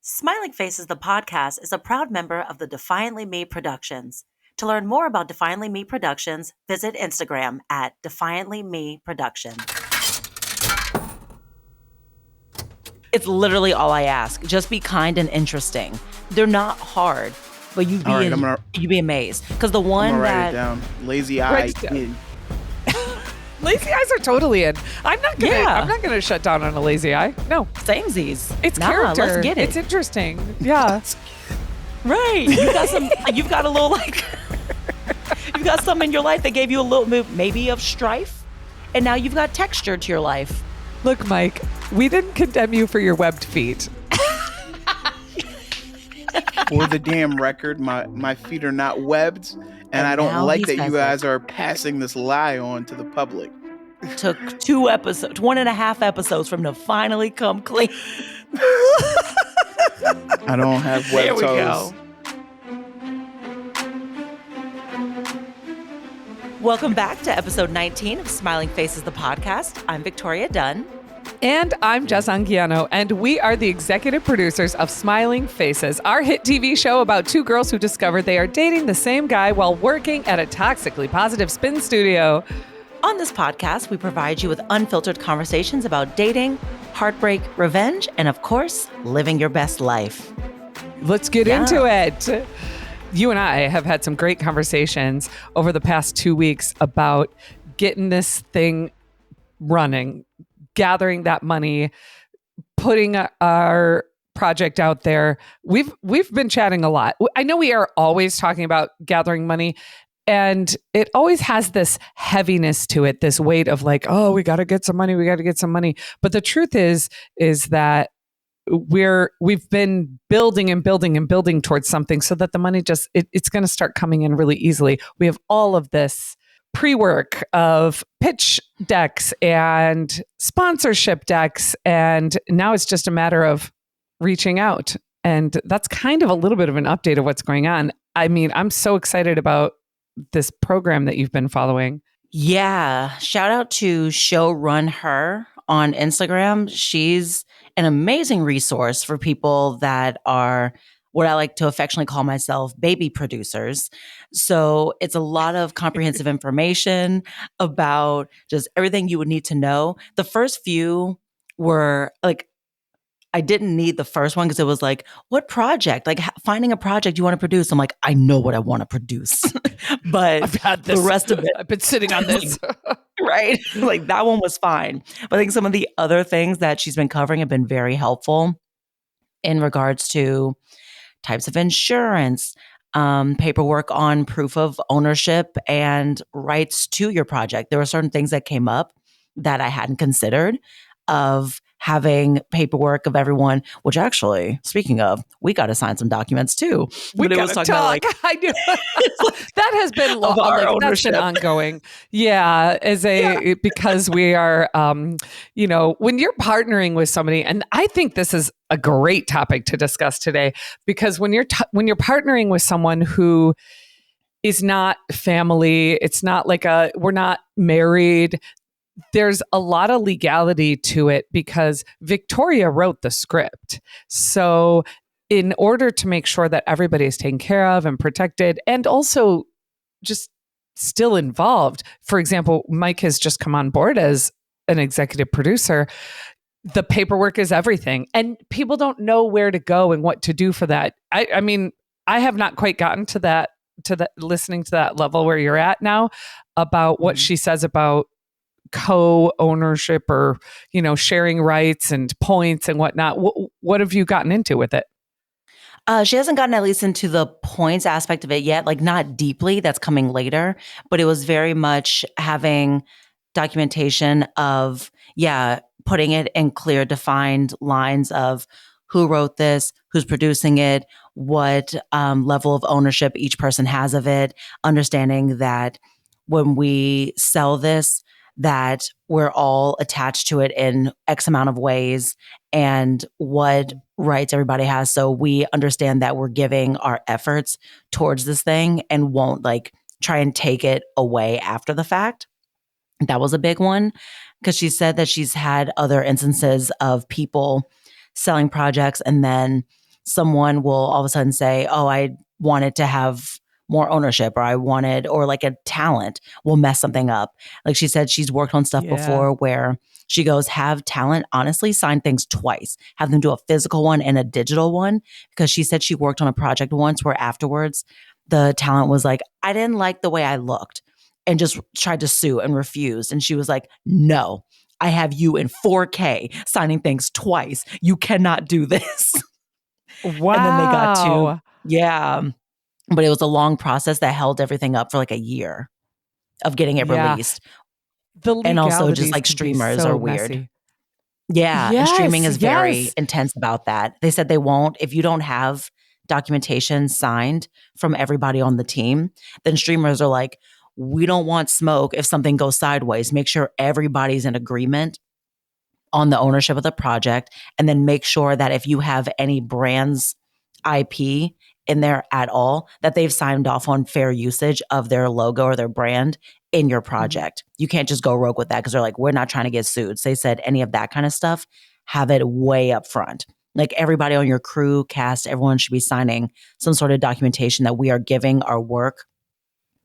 Smiling Faces, the podcast, is a proud member of the Defiantly Me Productions. To learn more about Defiantly Me Productions, visit Instagram at Defiantly Me Production. It's literally all I ask. Just be kind and interesting. They're not hard, but you'd be amazed. Because the one I'm gonna that write it down. Lazy eye. Lazy eyes are totally in. I'm not gonna shut down on a lazy eye. No. Samesies. It's character. Let's get it. It's interesting. Yeah. Right. You've got a little you've got something in your life that gave you a little maybe of strife, and now you've got texture to your life. Look, Mike, we didn't condemn you for your webbed feet. For the damn record, my feet are not webbed, and I don't like that you guys are passing this lie on to the public. Took 1.5 episodes for him to finally come clean. I don't have webbed toes. Go. Welcome back to episode 19 of Smiling Faces, the podcast. I'm Victoria Dunn. And I'm Jess Anguiano, and we are the executive producers of Smiling Faces, our hit TV show about two girls who discovered they are dating the same guy while working at a toxically positive spin studio. On this podcast, we provide you with unfiltered conversations about dating, heartbreak, revenge, and of course, living your best life. Let's get into it. You and I have had some great conversations over the past 2 weeks about getting this thing running, gathering that money, putting our project out there. We've been chatting a lot. I know we are always talking about gathering money, and it always has this heaviness to it, this weight of like, oh, we got to get some money. But the truth is that we've been building and building and building towards something so that the money it's going to start coming in really easily. We have all of this pre-work of pitch decks and sponsorship decks, and now it's just a matter of reaching out. And that's kind of a little bit of an update of what's going on. I mean, I'm so excited about this program that you've been following. Yeah. Shout out to Show Run Her on Instagram. She's an amazing resource for people that are what I like to affectionately call myself baby producers. So it's a lot of comprehensive information about just everything you would need to know. The first few were like, I didn't need the first one because it was like, what project? Like finding a project you want to produce. I'm like, I know what I want to produce, but I've had this. The rest of it, I've been sitting on this. right? Like that one was fine. But I think some of the other things that she's been covering have been very helpful in regards to types of insurance, paperwork on proof of ownership and rights to your project. There were certain things that came up that I hadn't considered of having paperwork of everyone, which actually, speaking of, we got to sign some documents too. We got to talk. I knew that has been long. That's been ongoing. Yeah, because we are, when you're partnering with somebody, and I think this is a great topic to discuss today, because when you're partnering with someone who is not family, it's not like we're not married. There's a lot of legality to it because Victoria wrote the script. So in order to make sure that everybody is taken care of and protected and also just still involved, for example, Mike has just come on board as an executive producer. The paperwork is everything. And people don't know where to go and what to do for that. I mean, I have not quite gotten to that, listening to that level where you're at now about what she says about co-ownership or, sharing rights and points and whatnot. What have you gotten into with it? She hasn't gotten at least into the points aspect of it yet, like not deeply. That's coming later, but it was very much having documentation of, putting it in clear, defined lines of who wrote this, who's producing it, what level of ownership each person has of it, understanding that when we sell this, that we're all attached to it in X amount of ways and what rights everybody has. So we understand that we're giving our efforts towards this thing and won't try and take it away after the fact. That was a big one because she said that she's had other instances of people selling projects and then someone will all of a sudden say, oh, I wanted to have more ownership, or like a talent will mess something up. Like she said, she's worked on stuff before where she goes, have talent honestly sign things twice, have them do a physical one and a digital one. Because she said she worked on a project once where afterwards the talent was like, I didn't like the way I looked and just tried to sue and refused. And she was like, no, I have you in 4K signing things twice. You cannot do this. Wow. And then they got to, but it was a long process that held everything up for like a year of getting it released. And also just like streamers are weird. Messy. Yeah. And streaming is very intense about that. They said they won't, if you don't have documentation signed from everybody on the team, then streamers are like, we don't want smoke if something goes sideways. Make sure everybody's in agreement on the ownership of the project. And then make sure that if you have any brands IP in there at all, that they've signed off on fair usage of their logo or their brand in your project. You can't just go rogue with that because they're like, we're not trying to get sued. So they said any of that kind of stuff, have it way up front. Like everybody on your crew, cast, everyone should be signing some sort of documentation that we are giving our work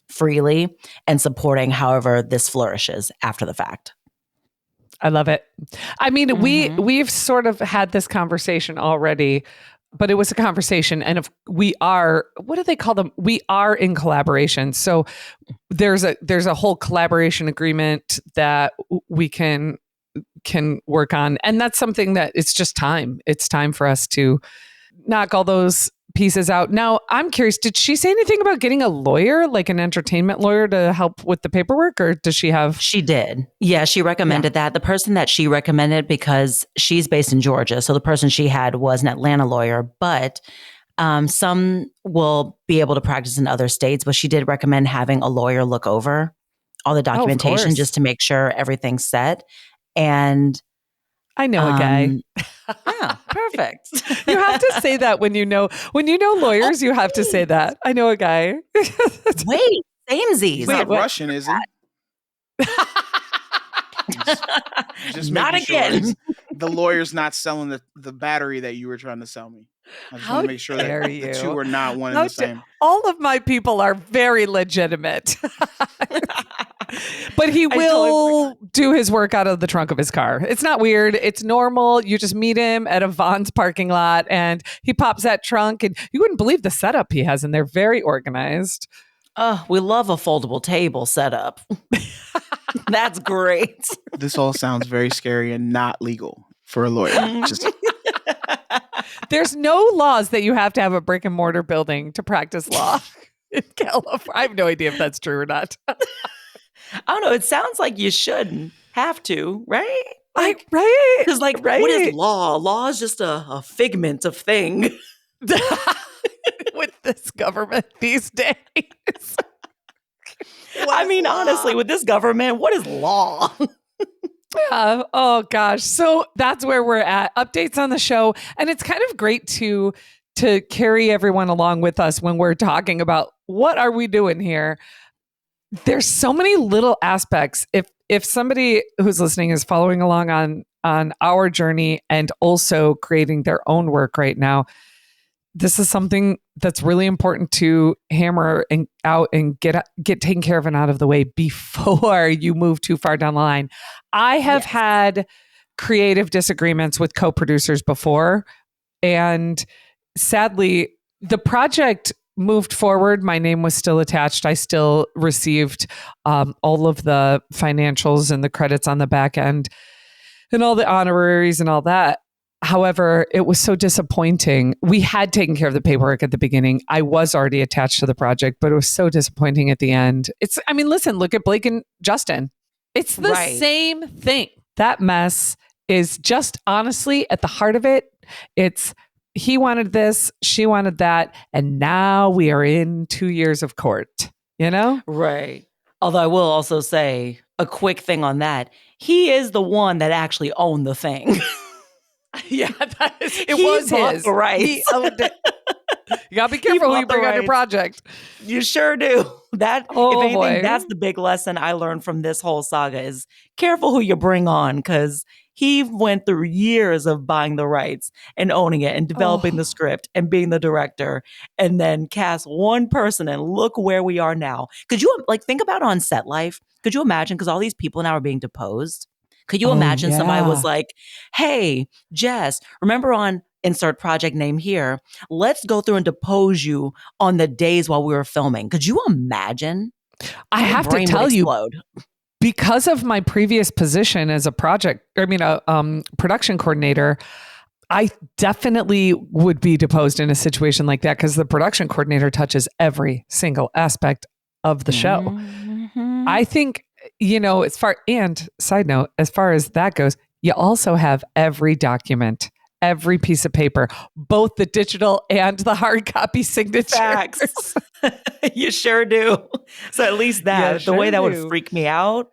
freely and supporting however this flourishes after the fact. I love it. I mean, we've sort of had this conversation already, but it was a conversation, and if we are, what do they call them? We are in collaboration. So there's a whole collaboration agreement that we can work on, and that's something that it's just time. It's time for us to knock all those pieces out. Now, I'm curious, did she say anything about getting a lawyer, like an entertainment lawyer to help with the paperwork, or does she have? She did. Yeah, she recommended that. The person that she recommended, because she's based in Georgia, so the person she had was an Atlanta lawyer, but some will be able to practice in other states, but she did recommend having a lawyer look over all the documentation just to make sure everything's set. And I know a guy. Yeah, perfect. You have to say that when you know lawyers, you have to say that. I know a guy. Wait, samesies. He's not Russian, is he? just not again. Sure the lawyer's not selling the battery that you were trying to sell me. I just want to make sure that the two are not one and the same. All of my people are very legitimate. But he will do his work out of the trunk of his car. It's not weird. It's normal. You just meet him at a Vons parking lot and he pops that trunk, and you wouldn't believe the setup he has, and they're very organized. We love a foldable table setup. That's great. This all sounds very scary and not legal for a lawyer. There's no laws that you have to have a brick and mortar building to practice law in California. I have no idea if that's true or not. I don't know. It sounds like you shouldn't have to, right? Like, right? Because what is law? Law is just a figment of thing. With this government these days. I mean, honestly, with this government, what is law? Yeah. Oh, gosh. So that's where we're at. Updates on the show. And it's kind of great to carry everyone along with us when we're talking about what are we doing here. There's so many little aspects. If somebody who's listening is following along on our journey and also creating their own work right now, this is something that's really important to hammer out and get taken care of and out of the way before you move too far down the line. I have had creative disagreements with co-producers before, and sadly, the project moved forward. My name was still attached. I still received all of the financials and the credits on the back end and all the honoraries and all that. However, it was so disappointing. We had taken care of the paperwork at the beginning. I was already attached to the project, but it was so disappointing at the end. Listen, look at Blake and Justin. It's the same thing. That mess is just honestly at the heart of it. It's he wanted this, she wanted that, and now we are in 2 years of court, you know? Right. Although I will also say a quick thing on that. He is the one that actually owned the thing. Yeah, it was his. Right. He owned it. You gotta be careful who you bring on your project. You sure do. If anything, that's the big lesson I learned from this whole saga is careful who you bring on, because He went through years of buying the rights and owning it and developing the script and being the director, and then cast one person and look where we are now. Could you think about on set life? Could you imagine? Because all these people now are being deposed. Could you imagine somebody was like, hey, Jess, remember on insert project name here, let's go through and depose you on the days while we were filming. Could you imagine? I have to tell you, because of my previous position as a production coordinator, I definitely would be deposed in a situation like that because the production coordinator touches every single aspect of the show. Mm-hmm. I think, side note, as far as that goes, you also have every document, every piece of paper, both the digital and the hard copy signatures. Facts. You sure do. So at least that, the way that would freak me out.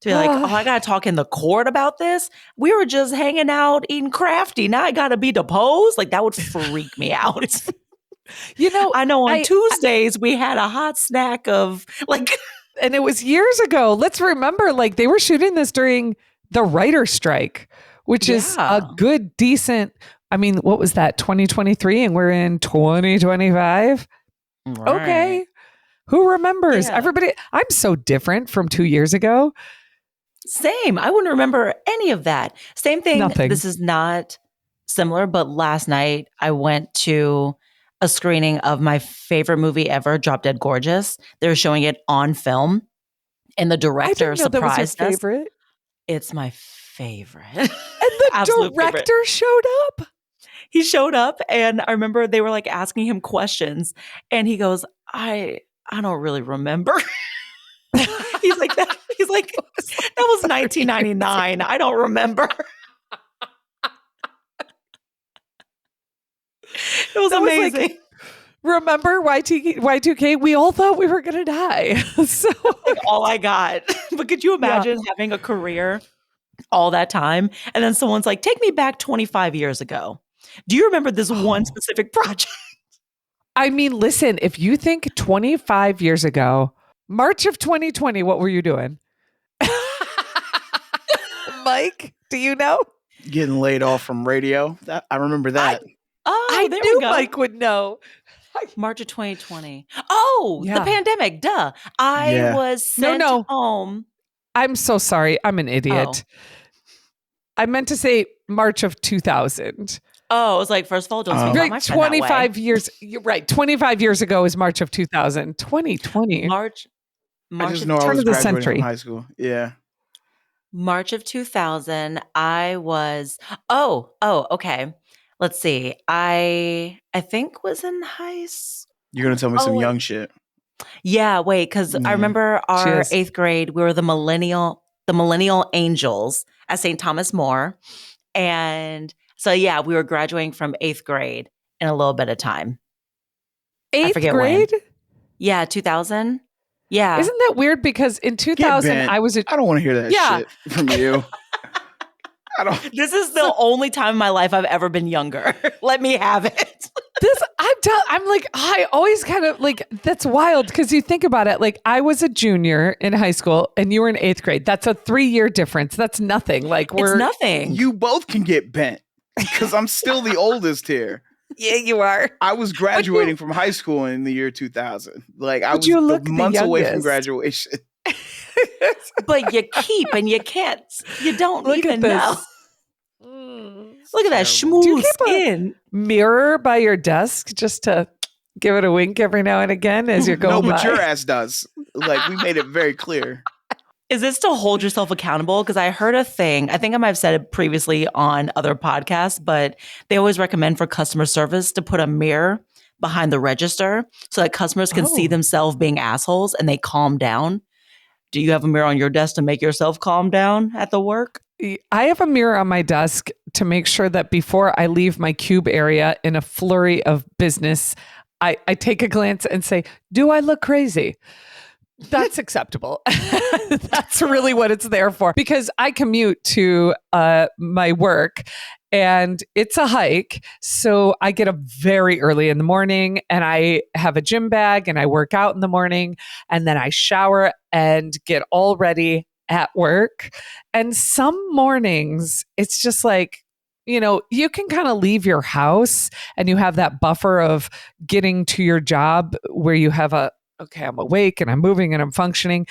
To be like, I got to talk in the court about this. We were just hanging out eating crafty. Now I got to be deposed. Like that would freak me out. I know on Tuesdays we had a hot snack of and it was years ago. Let's remember, they were shooting this during the writer's strike, which is a good, decent, what was that, 2023? And we're in 2025? Right. Okay. Who remembers? Everybody, I'm so different from 2 years ago. Same. I wouldn't remember any of that. Same thing. Nothing. This is not similar, but last night I went to a screening of my favorite movie ever, Drop Dead Gorgeous. They were showing it on film, and the director surprised us. Favorite. It's my favorite. And the director showed up? He showed up, and I remember they were asking him questions, and he goes, I don't really remember. He's like, that was 1999. I don't remember. It was amazing. Remember Y2K? We all thought we were going to die. So all I got. But could you imagine having a career all that time? And then someone's like, take me back 25 years ago. Do you remember this one specific project? Listen, if you think 25 years ago, March of 2020, what were you doing? Mike, do you know? Getting laid off from radio. I remember that. I knew Mike would know. March of 2020. Oh, the pandemic. Duh. I was sent home. I'm so sorry. I'm an idiot. I meant to say March of 2000. Oh, it was like, first of all, don't speak about my friend 25 years. You're right. 25 years ago is March of 2000. 2020. March I just know I was graduating from high school. Yeah. March of 2000. I was, okay. Let's see. I think was in high school. You're going to tell me some young shit. Yeah, wait, because I remember our 8th grade, we were the millennial angels at St. Thomas More. And so, we were graduating from 8th grade in a little bit of time. 8th grade? When. Yeah, 2000. Yeah. Isn't that weird? Because in 2000, I don't want to hear that shit from you. This is the only time in my life I've ever been younger. Let me have it. I always kind of that's wild because you think about it. I was a junior in high school and you were in 8th grade. That's a 3-year difference. That's nothing. It's nothing. You both can get bent because I'm still the oldest here. Yeah, you are. I was graduating from high school in the year 2000. I was months away from graduation. But you keep and you can't. You don't even know. Look at that smooth skin. Mirror by your desk just to give it a wink every now and again as you're going by. No, but your ass does. We made it very clear. Is this to hold yourself accountable? Because I heard a thing, I think I might have said it previously on other podcasts, but they always recommend for customer service to put a mirror behind the register so that customers can see themselves being assholes and they calm down. Do you have a mirror on your desk to make yourself calm down at the work? I have a mirror on my desk to make sure that before I leave my cube area in a flurry of business, I take a glance and say, do I look crazy? That's acceptable. That's really what it's there for. Because I commute to my work and it's a hike. So I get up very early in the morning and I have a gym bag and I work out in the morning and then I shower and get all ready at work. And some mornings it's just like, you can kind of leave your house and you have that buffer of getting to your job where you have okay, I'm awake and I'm moving and I'm functioning.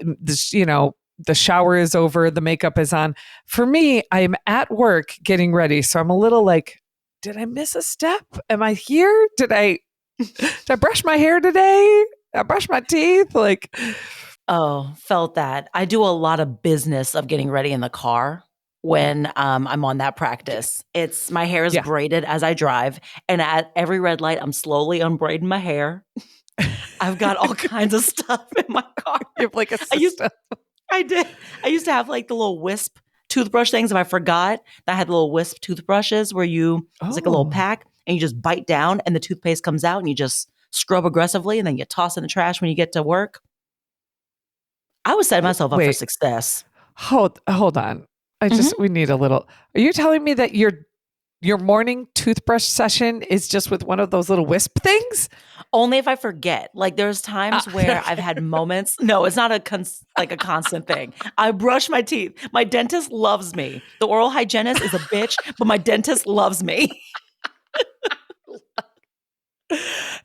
This, the shower is over, the makeup is on. For me, I'm at work getting ready. So I'm a little like, did I miss a step? Am I here? Did I brush my hair today? I brush my teeth? Like, oh, felt that. I do a lot of business of getting ready in the car when I'm on that practice. It's my hair is braided as I drive, and at every red light, I'm slowly unbraiding my hair. I've got all kinds of stuff in my car. You have like a system. I did. I used to have like the little wisp toothbrush things. If I forgot, I had little wisp toothbrushes where it's like a little pack, and you just bite down, and the toothpaste comes out, and you just scrub aggressively, and then you toss in the trash when you get to work. I was setting myself up for success. Hold on. We need a little. Are you telling me that your morning toothbrush session is just with one of those little wisp things? Only if I forget. Like there's times where I've had moments. No, it's not a constant thing. I brush my teeth. My dentist loves me. The oral hygienist is a bitch, but my dentist loves me.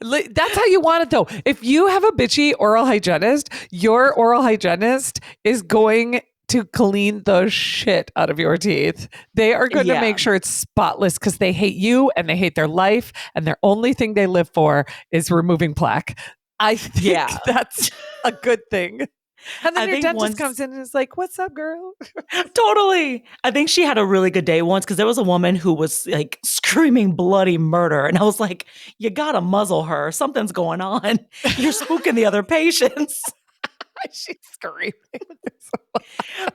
That's how you want it though. If you have a bitchy oral hygienist, your oral hygienist is going to clean the shit out of your teeth. They are going to make sure it's spotless because they hate you and they hate their life, and their only thing they live for is removing plaque. I think that's a good thing. And then your dentist comes in and is like, "What's up, girl?" Totally. I think she had a really good day once because there was a woman who was like screaming bloody murder. And I was like, you got to muzzle her. Something's going on. You're spooking the other patients. She's screaming.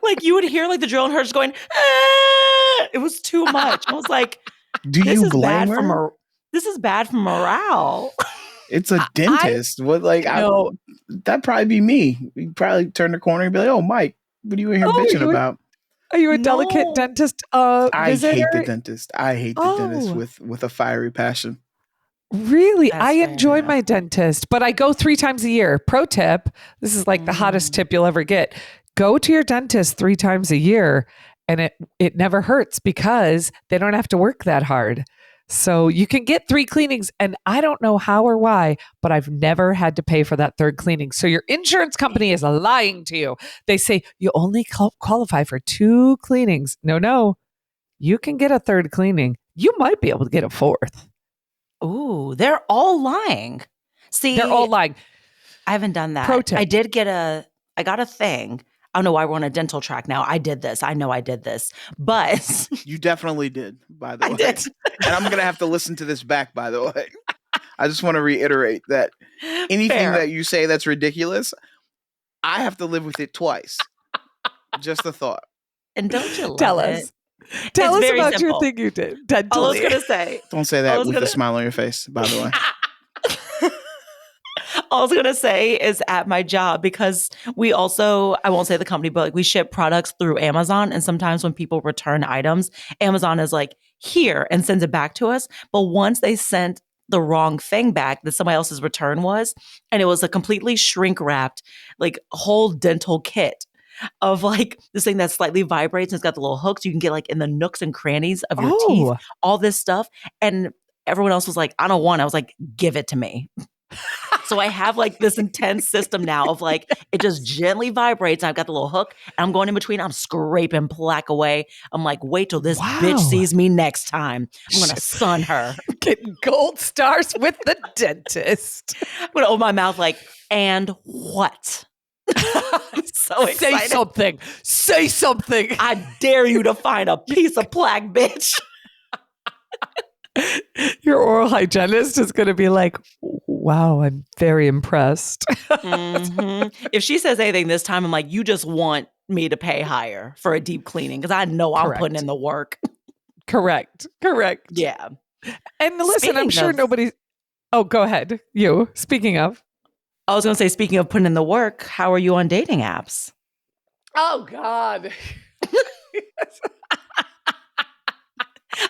Like you would hear like the drill and her just going, ah! It was too much. I was like, do you blame her? This is bad for morale. It's a dentist. That'd probably be me. You'd probably turn the corner and be like, "Oh, Mike, what are you in here bitching about?" Are you a delicate dentist? I hate the dentist. I hate the dentist with a fiery passion. Really? I enjoy my dentist, but I go 3 times a year. Pro tip. This is like the hottest tip you'll ever get. Go to your dentist 3 times a year, and it never hurts because they don't have to work that hard. So you can get 3 cleanings, and I don't know how or why, but I've never had to pay for that 3rd cleaning. So your insurance company is lying to you. They say you only qualify for 2 cleanings. No. You can get a 3rd cleaning. You might be able to get a 4th. Ooh, they're all lying. See, they're all lying. I haven't done that. Pro tip. I got a thing. I don't know why we're on a dental track now. I did this. I know I did this, but you definitely did, by the way. I did. And I'm going to have to listen to this back, by the way. I just want to reiterate that anything that you say that's ridiculous, I have to live with it twice. Just a thought. And don't you love Tell it? us. Tell us about simple. your thing you did. Dentally. I was going to say. Don't say that with a smile on your face, by the way. All I was going to say is at my job, because we also, I won't say the company, but like we ship products through Amazon. And sometimes when people return items, Amazon is like, here, and sends it back to us. But once they sent the wrong thing back that somebody else's return was, and it was a completely shrink wrapped, like whole dental kit of like this thing that slightly vibrates and it's got the little hooks you can get like in the nooks and crannies of your teeth, all this stuff. And everyone else was like, I don't want it. I was like, give it to me. So I have like this intense system now of like, it just gently vibrates. I've got the little hook and I'm going in between. I'm scraping plaque away. I'm like, wait till this bitch sees me next time. I'm going to sun her. Getting gold stars with the dentist. I'm going to open my mouth like, and what? I'm so excited. Say something. I dare you to find a piece of plaque, bitch. Your oral hygienist is going to be like, wow, I'm very impressed. Mm-hmm. If she says anything this time, I'm like, you just want me to pay higher for a deep cleaning because I know I'm putting in the work. Correct. Yeah. And listen, I'm sure nobody's... Oh, go ahead. You. Speaking of. I was going to say, speaking of putting in the work, how are you on dating apps? Oh, God.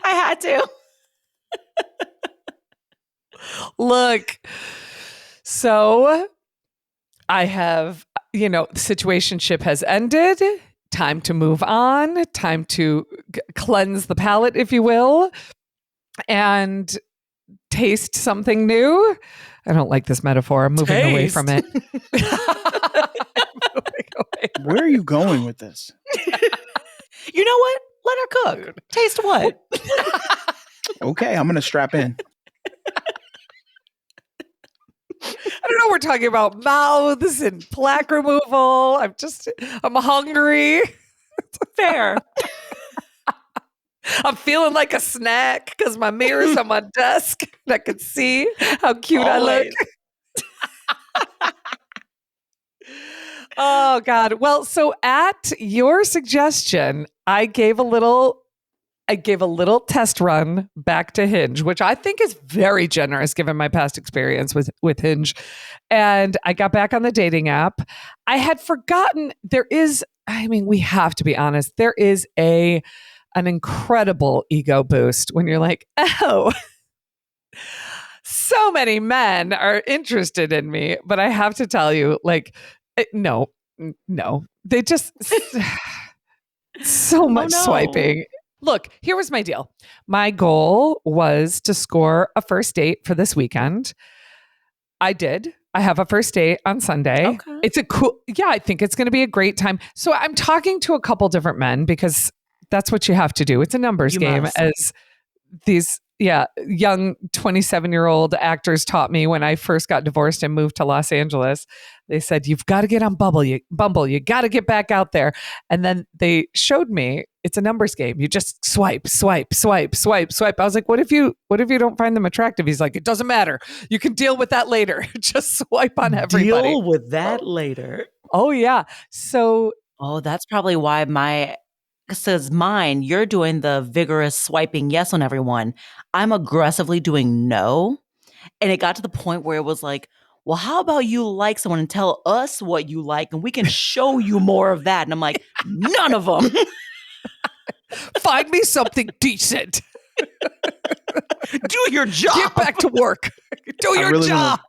I had to. Look, so I have the situationship has ended. Time to move on. Time to cleanse the palate, if you will, and taste something new. I don't like this metaphor. I'm moving away from it. Where are you going with this? You know what? Let her cook. Taste what? Okay, I'm going to strap in. I don't know. We're talking about mouths and plaque removal. I'm hungry. Fair. I'm feeling like a snack because my mirror's on my desk and I can see how cute I look. Oh, God. Well, so at your suggestion, I gave a little test run back to Hinge, which I think is very generous given my past experience with Hinge. And I got back on the dating app. I had forgotten we have to be honest, there is an incredible ego boost when you're like, oh, so many men are interested in me. But I have to tell you, no, they just so much swiping. Look, here was my deal. My goal was to score a first date for this weekend. I did. I have a first date on Sunday. Okay. It's I think it's going to be a great time. So I'm talking to a couple different men because that's what you have to do. It's a numbers game, as these young 27-year-old actors taught me when I first got divorced and moved to Los Angeles. They said, you've got to get on Bumble. You got to get back out there. And then they showed me it's a numbers game. You just swipe. I was like, what if you don't find them attractive? He's like, it doesn't matter. You can deal with that later. Just swipe on everybody. Deal with that later. Oh, yeah. So. Oh, that's probably why says mine, you're doing the vigorous swiping yes on everyone. I'm aggressively doing no. And it got to the point where it was like, well, how about you like someone and tell us what you like and we can show you more of that. And I'm like, none of them. Find me something decent. Do your job. Get back to work. Do your job.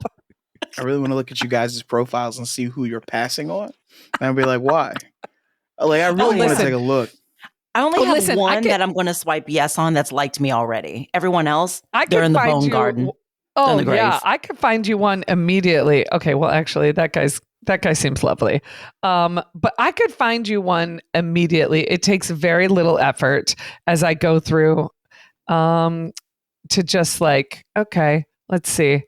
I really want to look at you guys' profiles and see who you're passing on. And I'll be like, why? I really want to take a look. I only have one that I'm going to swipe yes on that's liked me already. Everyone else, they're in the bone garden. Oh, yeah. I could find you one immediately. Okay, well, actually, that guy seems lovely. But I could find you one immediately. It takes very little effort as I go through to just okay, let's see.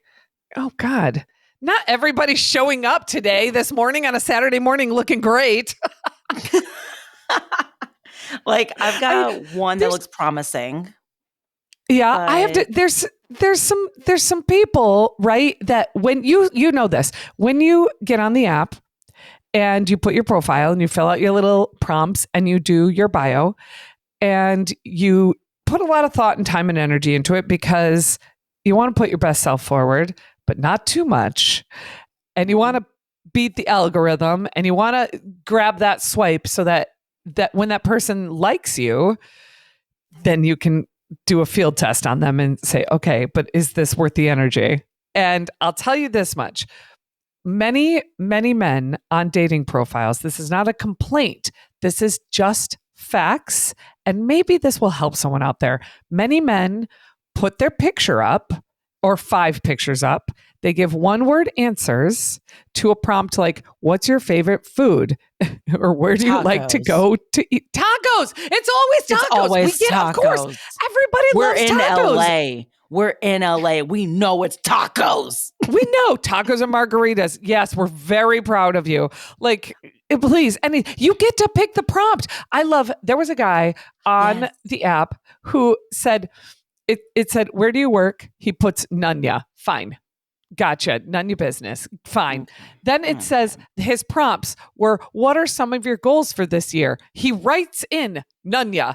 Oh, God. Not everybody's showing up this morning on a Saturday morning looking great. I've got one that looks promising. Yeah, I have to. There's some people, right, that when you know this, when you get on the app and you put your profile and you fill out your little prompts and you do your bio and you put a lot of thought and time and energy into it because you want to put your best self forward, but not too much. And you want to beat the algorithm and you want to grab that swipe so that when that person likes you, then you can do a field test on them and say, okay, but is this worth the energy? And I'll tell you this much. Many, many men on dating profiles, this is not a complaint. This is just facts. And maybe this will help someone out there. Many men put their picture up or 5 pictures up. They give 1-word answers to a prompt like, what's your favorite food? Or where do you like to go to eat? Tacos! It's always tacos! It's always tacos. Of course. Everybody loves tacos. We're in LA. We know it's tacos. We know tacos and margaritas. Yes, we're very proud of you. Please, you get to pick the prompt. There was a guy on the app who said, it said, where do you work? He puts Nunya. Fine. Gotcha. None of your business. Fine. Then it says his prompts were, what are some of your goals for this year? He writes in Nunya.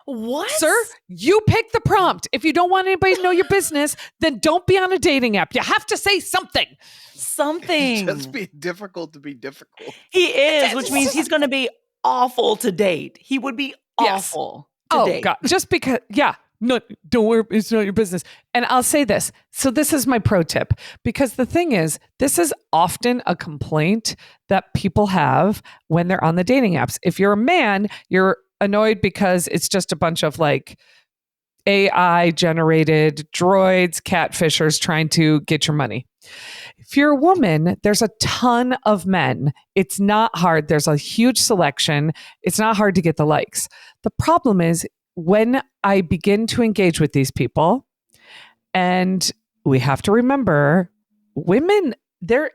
What? Sir, you pick the prompt. If you don't want anybody to know your business, then don't be on a dating app. You have to say something. Just be difficult to be difficult. He is, which means he's going to be awful to date. He would be awful to date. God. Just because, No, don't worry. It's not your business. And I'll say this. So this is my pro tip, because the thing is, this is often a complaint that people have when they're on the dating apps. If you're a man, you're annoyed because it's just a bunch of like AI generated droids, catfishers trying to get your money. If you're a woman, there's a ton of men. It's not hard. There's a huge selection. It's not hard to get the likes. The problem is when I begin to engage with these people, and we have to remember, women, they're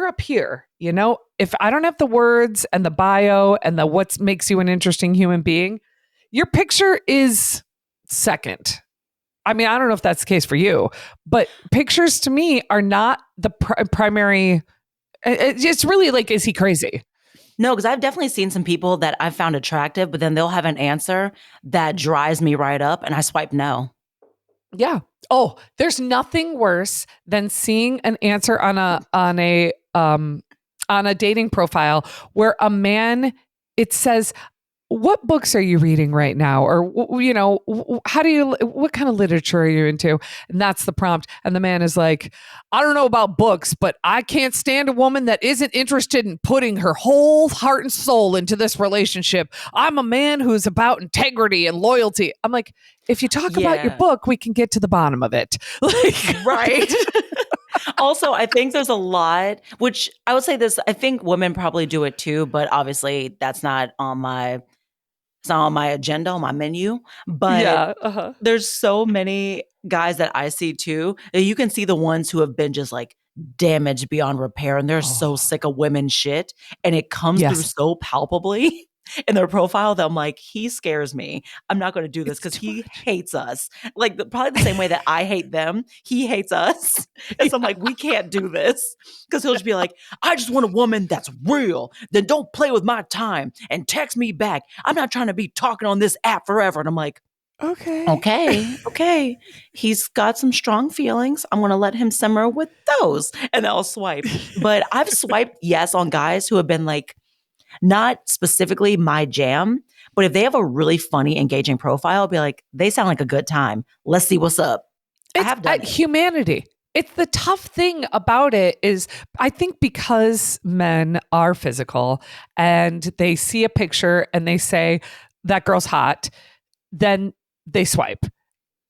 up here, you know? If I don't have the words and the bio and the what makes you an interesting human being, your picture is second. I mean, I don't know if that's the case for you, but pictures to me are not the primary. It's really like, is he crazy? No, because I've definitely seen some people that I've found attractive, but then they'll have an answer that dries me right up and I swipe no. Yeah. Oh, there's nothing worse than seeing an answer on a dating profile where a man, it says, what books are you reading right now? Or, you know, what kind of literature are you into? And that's the prompt. And the man is like, I don't know about books, but I can't stand a woman that isn't interested in putting her whole heart and soul into this relationship. I'm a man who's about integrity and loyalty. I'm like, if you talk about your book, we can get to the bottom of it. Like, right. Also, I think there's a lot, which I would say this, I think women probably do it too, but obviously that's not on my it's not on my agenda, on my menu. But there's so many guys that I see too. You can see the ones who have been just like damaged beyond repair and they're so sick of women shit. And it comes through so palpably in their profile that I'm like, he scares me. I'm not going to do this because he hates us. Like probably the same way that I hate them, he hates us. And so I'm like, we can't do this. Because he'll just be like, I just want a woman that's real. Then don't play with my time and text me back. I'm not trying to be talking on this app forever. And I'm like, okay. He's got some strong feelings. I'm going to let him simmer with those. And I'll swipe. But I've swiped yes on guys who have been like, not specifically my jam, but if they have a really funny, engaging profile, I'll be like, they sound like a good time. Let's see what's up. I have done humanity. It's the tough thing about it is I think because men are physical and they see a picture and they say that girl's hot, then they swipe.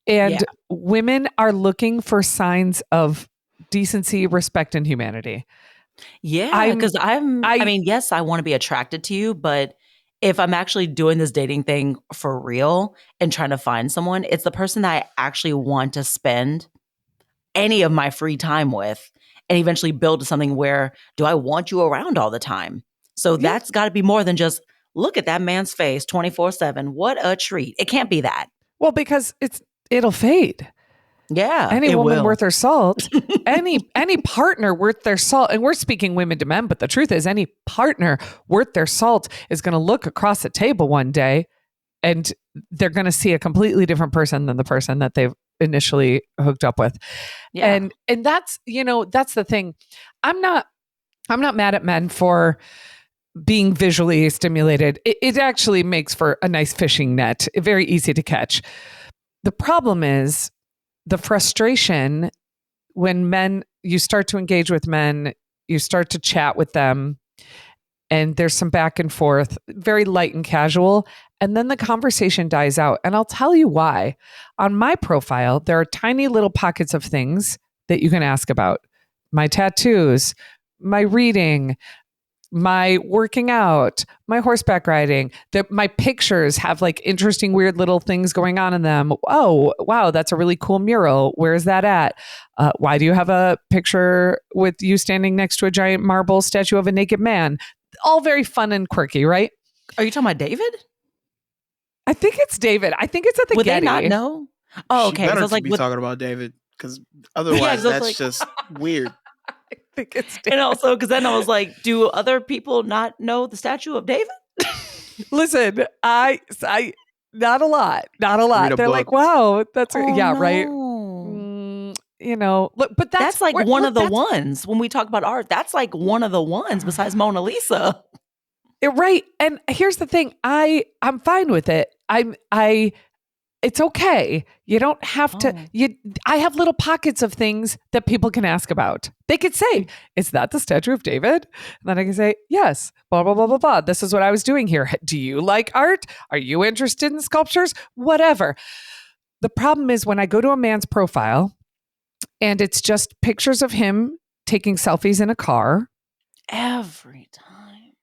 And women are looking for signs of decency, respect, and humanity. Yeah, because I mean, yes, I want to be attracted to you, but if I'm actually doing this dating thing for real and trying to find someone, it's the person that I actually want to spend any of my free time with and eventually build to something where do I want you around all the time? So that's got to be more than just look at that man's face 24/7. What a treat. It can't be that. Well, because it'll fade. Yeah. Any woman worth her salt, any partner worth their salt, and we're speaking women to men, but the truth is any partner worth their salt is going to look across the table one day and they're going to see a completely different person than the person that they've initially hooked up with. Yeah. And that's, that's the thing. I'm not mad at men for being visually stimulated. It actually makes for a nice fishing net, very easy to catch. The problem is the frustration when you start to engage with men, you start to chat with them, and there's some back and forth, very light and casual, and then the conversation dies out. And I'll tell you why. On my profile, there are tiny little pockets of things that you can ask about. My tattoos, my reading, my working out, my horseback riding, my pictures have like interesting, weird little things going on in them. Oh, wow, that's a really cool mural. Where is that at? Why do you have a picture with you standing next to a giant marble statue of a naked man? All very fun and quirky, right? Are you talking about David? I think it's David. I think it's at the Would Getty. they not know? Oh, okay. She better be talking about David because otherwise that's just weird. I think it's David. And also, because then I was like, do other people not know the statue of David? Listen, I not a lot. They're book. like, wow, that's right. Look, but that's like one of the ones when we talk about art. That's like one of the ones besides Mona Lisa. Right. And here's the thing. I'm fine with it. it's okay. You don't have to. I have little pockets of things that people can ask about. They could say, "Is that the statue of David?" And then I can say, "Yes." Blah blah blah blah blah. This is what I was doing here. Do you like art? Are you interested in sculptures? Whatever. The problem is when I go to a man's profile, and it's just pictures of him taking selfies in a car. Every time.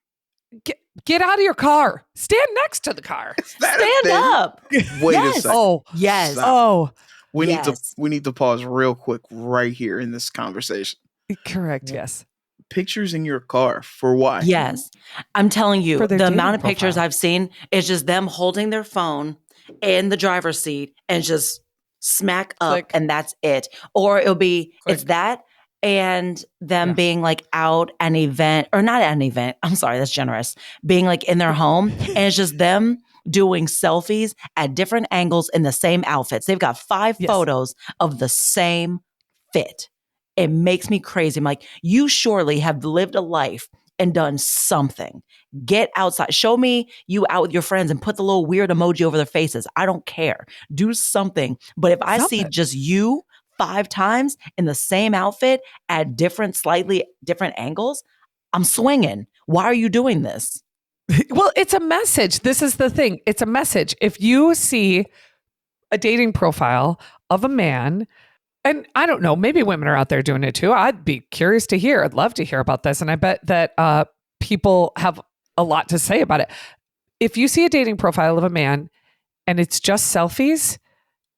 Get out of your car. Stand next to the car. Stand up. Wait a second. Oh, yes. Stop. Oh, we need to pause real quick right here in this conversation. Correct. Yes. Pictures in your car for why? Yes. I'm telling you, the amount of pictures profile. I've seen is just them holding their phone in the driver's seat and just smack up, Click. and that's it. Or it'll be, Click. it's that and them being like out an event, or not at an event. I'm sorry, that's generous. Being like in their home, and it's just them doing selfies at different angles in the same outfits. They've got 5 photos of the same fit. It makes me crazy. I'm like, you surely have lived a life and done something. Get outside. Show me you out with your friends and put the little weird emoji over their faces. I don't care. Do something. But if I see just you 5 times in the same outfit at slightly different angles, I'm swinging. Why are you doing this? Well, it's a message. This is the thing. It's a message. If you see a dating profile of a man, and I don't know, maybe women are out there doing it too. I'd be curious to hear. I'd love to hear about this. And I bet that people have a lot to say about it. If you see a dating profile of a man and it's just selfies,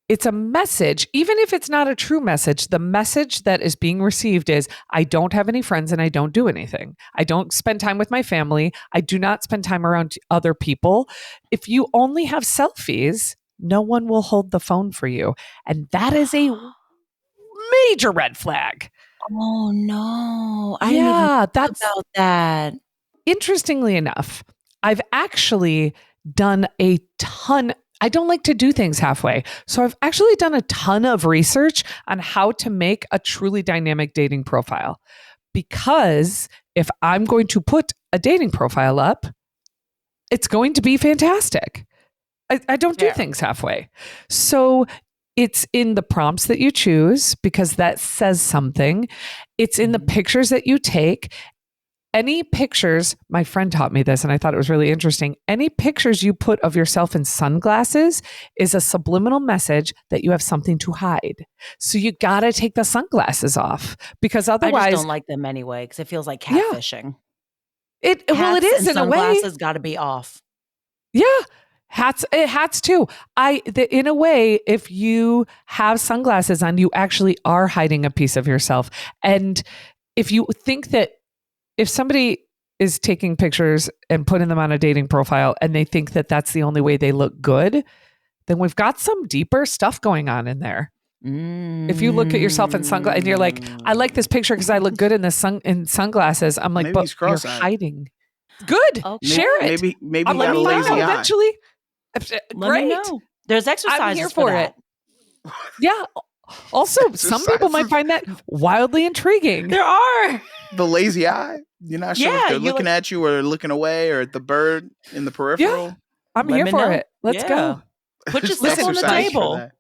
it's a message. Even if it's not a true message, the message that is being received is, I don't have any friends and I don't do anything. I don't spend time with my family. I do not spend time around other people. If you only have selfies, no one will hold the phone for you. And that is a major red flag. Oh no. I didn't even think about that. Interestingly enough, I've actually done a ton. I don't like to do things halfway. So I've actually done a ton of research on how to make a truly dynamic dating profile. Because if I'm going to put a dating profile up, it's going to be fantastic. I don't do things halfway. So it's in the prompts that you choose, because that says something. It's in the pictures that you take. Any pictures, my friend taught me this and I thought it was really interesting. Any pictures you put of yourself in sunglasses is a subliminal message that you have something to hide. So you got to take the sunglasses off, because otherwise... I just don't like them anyway, because it feels like catfishing. It is in a way. Sunglasses got to be off. Yeah. Hats too. In a way, if you have sunglasses on, you actually are hiding a piece of yourself. And if you think that if somebody is taking pictures and putting them on a dating profile and they think that that's the only way they look good, then we've got some deeper stuff going on in there. If you look at yourself in sunglasses and you're like, I like this picture because I look good in in sunglasses. I'm like, but you're hiding. Good. Okay. Share it. Maybe you got a lazy eye. Eventually. Let me know. There's exercises I'm here for that. it. Yeah. Also, some people might find that wildly intriguing. There are. The lazy eye. You're not sure if they're looking at you or looking away, or at the bird in the peripheral. Yeah. I'm here for it. Let's go. Put yourself on the table.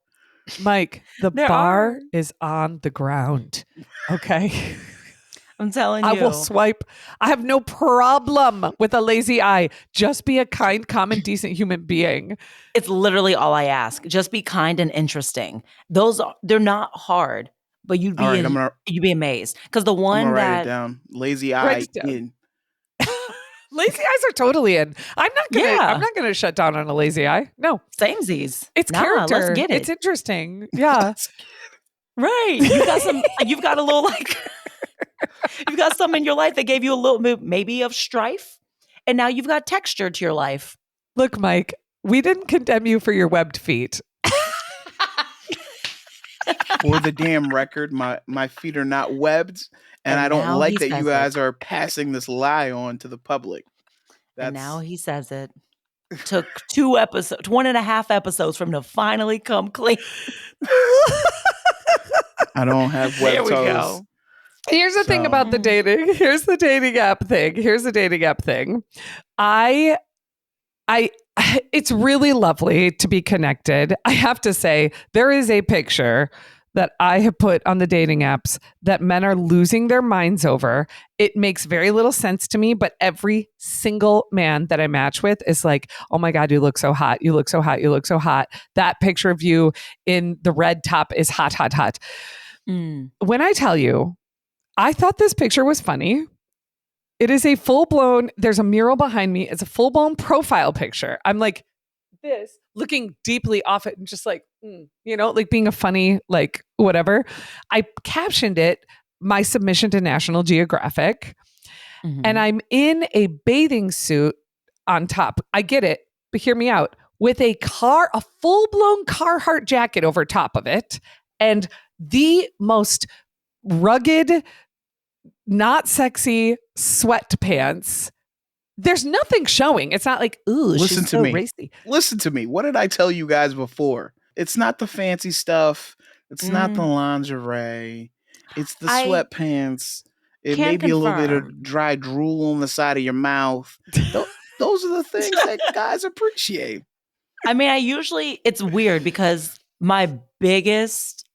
Mike, the bar is on the ground. Okay. I'm telling you. I will swipe. I have no problem with a lazy eye. Just be a kind, common, decent human being. It's literally all I ask. Just be kind and interesting. They're not hard, but you'd be amazed. Because the one I'm gonna write it down. Lazy eye in. Lazy eyes are totally in. I'm not gonna shut down on a lazy eye. No. Samesies. It's character. Let's get it. It's interesting. Yeah. Right. You've got a little like you've got some in your life that gave you a little maybe of strife, and now you've got texture to your life. Look, Mike, we didn't condemn you for your webbed feet. For the damn record, my feet are not webbed, and I don't like that you guys are passing this lie on to the public. And now he says it. Took 1.5 episodes for him to finally come clean. I don't have webbed toes. There we go. Here's the thing about the dating. Here's the dating app thing. It's really lovely to be connected. I have to say, there is a picture that I have put on the dating apps that men are losing their minds over. It makes very little sense to me, but every single man that I match with is like, oh my God, you look so hot. You look so hot. You look so hot. That picture of you in the red top is hot, hot, hot. When I tell you, I thought this picture was funny. It is a full-blown, there's a mural behind me. It's a full-blown profile picture. I'm like this, looking deeply off it and just like, like being a funny, like whatever. I captioned it, my submission to National Geographic. And I'm in a bathing suit on top. I get it, but hear me out. With a full-blown Carhartt jacket over top of it and the most rugged, not sexy sweatpants. There's nothing showing. It's not like, ooh, she's so racy. Listen to me. What did I tell you guys before? It's not the fancy stuff. It's not the lingerie. It's the sweatpants. It may be a little bit of dry drool on the side of your mouth. Those are the things that guys appreciate. I mean, it's weird because my biggest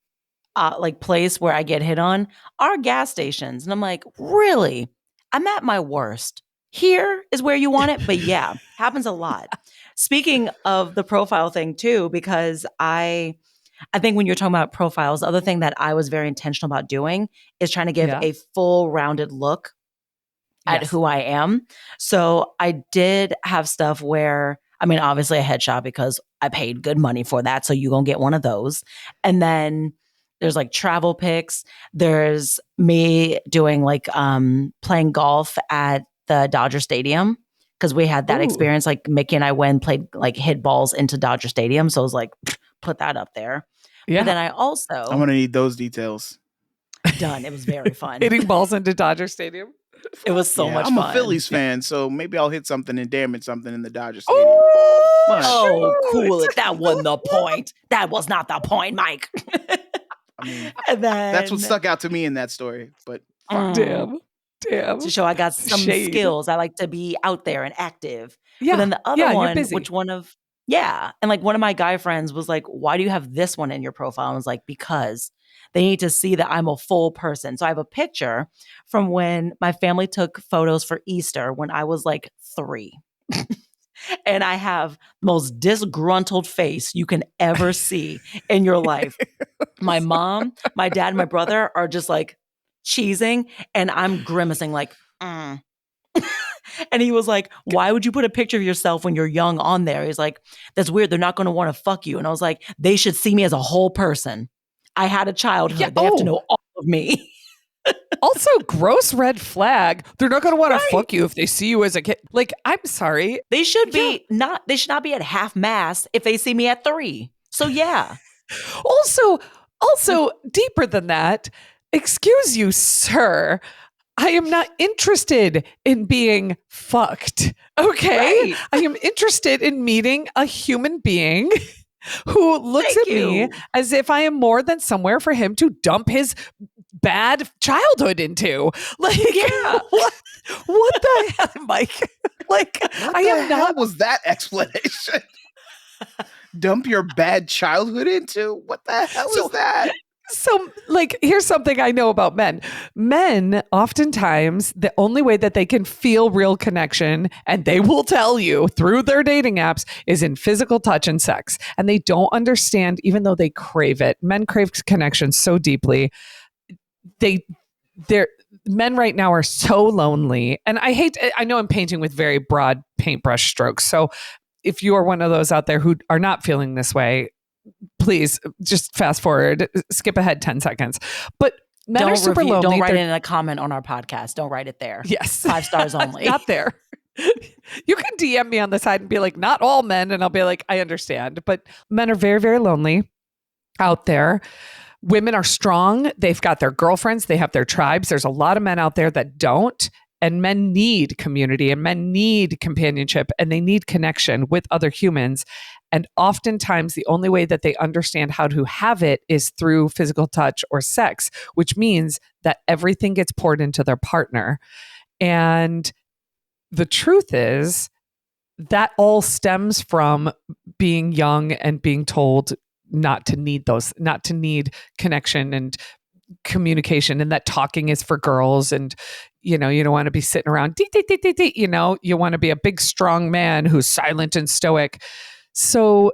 place where I get hit on are gas stations. And I'm like, really? I'm at my worst. Here is where you want it. But yeah, happens a lot. Speaking of the profile thing too, because I think when you're talking about profiles, the other thing that I was very intentional about doing is trying to give a full rounded look at who I am. So I did have stuff where, I mean, obviously a headshot because I paid good money for that. So you're going to get one of those. And then there's like travel pics. There's me doing like playing golf at the Dodger Stadium because we had that experience. Like Mickey and I went played like hit balls into Dodger Stadium. So I was like, put that up there. Yeah. But then I'm going to need those details. Done. It was very fun. Hitting balls into Dodger Stadium. It was so much fun. I'm a Phillies fan, so maybe I'll hit something and damage something in the Dodger Stadium. Cool. That wasn't the point. That was not the point, Mike. I mean, that's what stuck out to me in that story. But damn. To show I got some skills. I like to be out there and active. Yeah. But then the other one, and like one of my guy friends was like, why do you have this one in your profile? And I was like, because they need to see that I'm a full person. So I have a picture from when my family took photos for Easter when I was like 3. And I have the most disgruntled face you can ever see in your life. My mom, my dad, and my brother are just like cheesing, and I'm grimacing like, And he was like, why would you put a picture of yourself when you're young on there? He's like, that's weird. They're not going to want to fuck you. And I was like, they should see me as a whole person. I had a childhood. Yeah, they have to know all of me. Also, gross red flag. They're not going to want to fuck you if they see you as a kid. Like, I'm sorry. They should be not. They should not be at half mast if they see me at 3. So yeah. Also, deeper than that. Excuse you, sir. I am not interested in being fucked. Okay, right. I am interested in meeting a human being who looks at me as if I am more than somewhere for him to dump his bad childhood into. Like, what the hell, Mike? Like, what was that explanation? Dump your bad childhood into? What the hell is that? So, like, here's something I know about men. Men, oftentimes, the only way that they can feel real connection, and they will tell you through their dating apps, is in physical touch and sex. And they don't understand, even though they crave it. Men crave connection so deeply. Men right now are so lonely. And I know I'm painting with very broad paintbrush strokes. So if you are one of those out there who are not feeling this way, please just fast forward, skip ahead 10 seconds. But men are super lonely. Don't write it in a comment on our podcast. Don't write it there. Yes. 5 stars only. Not there. You can DM me on the side and be like, not all men. And I'll be like, I understand. But men are very, very lonely out there. Women are strong. They've got their girlfriends. They have their tribes. There's a lot of men out there that don't. And men need community and men need companionship and they need connection with other humans. And oftentimes the only way that they understand how to have it is through physical touch or sex, which means that everything gets poured into their partner. And the truth is, that all stems from being young and being told not to need connection and communication, and that talking is for girls, and you don't want to be sitting around you want to be a big strong man who's silent and stoic. So